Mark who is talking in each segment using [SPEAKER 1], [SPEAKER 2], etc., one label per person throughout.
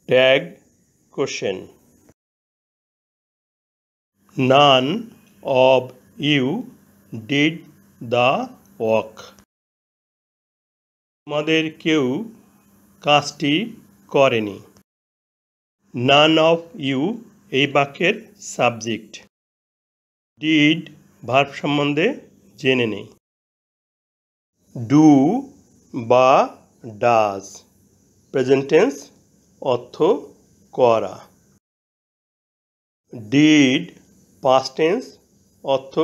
[SPEAKER 1] Tag question. None of you did the work. তোমাদের কেউ কাজটি করেনি। None of you এই বাক্যের সাবজেক্ট। Did ভার্ব সম্বন্ধে জেনে নেই। Do বা does প্রেজেন্ট টেন্স অর্থ করা। Did পাস্ট টেন্স অর্থ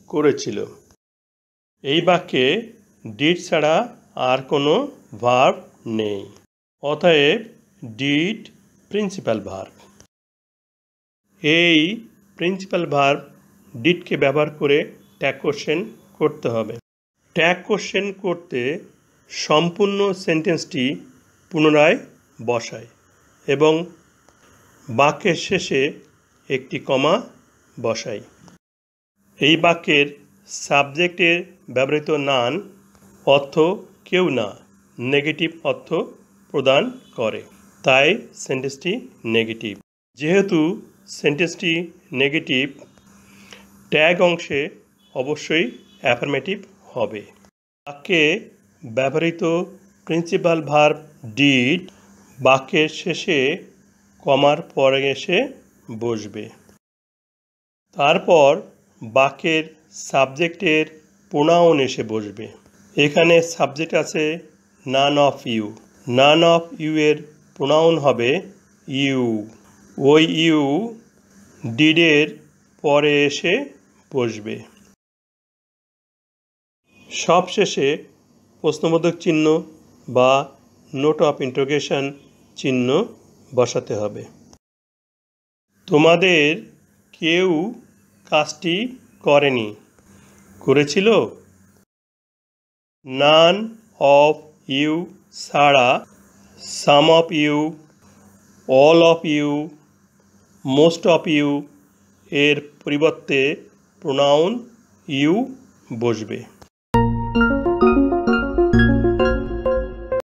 [SPEAKER 1] করেছিল। এই বাক্যে ডিড ছাড়া আর কোনো ভার্ব নেই, অতএব ডিড প্রিন্সিপাল ভার্ব। এই প্রিন্সিপাল ভার্ব ডিডকে ব্যবহার করে ট্যাগ কোশ্চেন করতে হবে। ট্যাগ কোশ্চেন করতে সম্পূর্ণ সেন্টেন্সটি পুনরায় বসায় এবং বাক্যের শেষে একটি কমা বসাই। এই বাক্যের সাবজেক্টের ব্যবহৃত নান অর্থ কেউ না নেগেটিভ অর্থ প্রদান করে, তাই সেন্টেন্সটি নেগেটিভ। যেহেতু সেন্টেন্সটি নেগেটিভ, ট্যাগ অংশে অবশ্যই অ্যাফার্মেটিভ হবে। বাক্যে ব্যবহৃত প্রিন্সিপাল ভার্ব ডিড বাক্যের শেষে কমার পরে এসে বসবে। তারপর বাক্যের সাবজেক্টের প্রোনাউন এসে বসবে। এখানে সাবজেক্ট আছে none of you. None of you এর প্রোনাউন হবে ইউ। ওই ইউ ডিডের পরে এসে বসবে। সবশেষে প্রশ্নবোধক চিহ্ন বা নোট অফ ইন্টারোগেশন চিহ্ন বসাতে হবে। তোমাদের কেউ কাজটি করেনি, করেছিল? নান অফ ইউ ছাড়া some of you, all of you, most of you এর পরিবর্তে প্রোনাউন ইউ বসবে।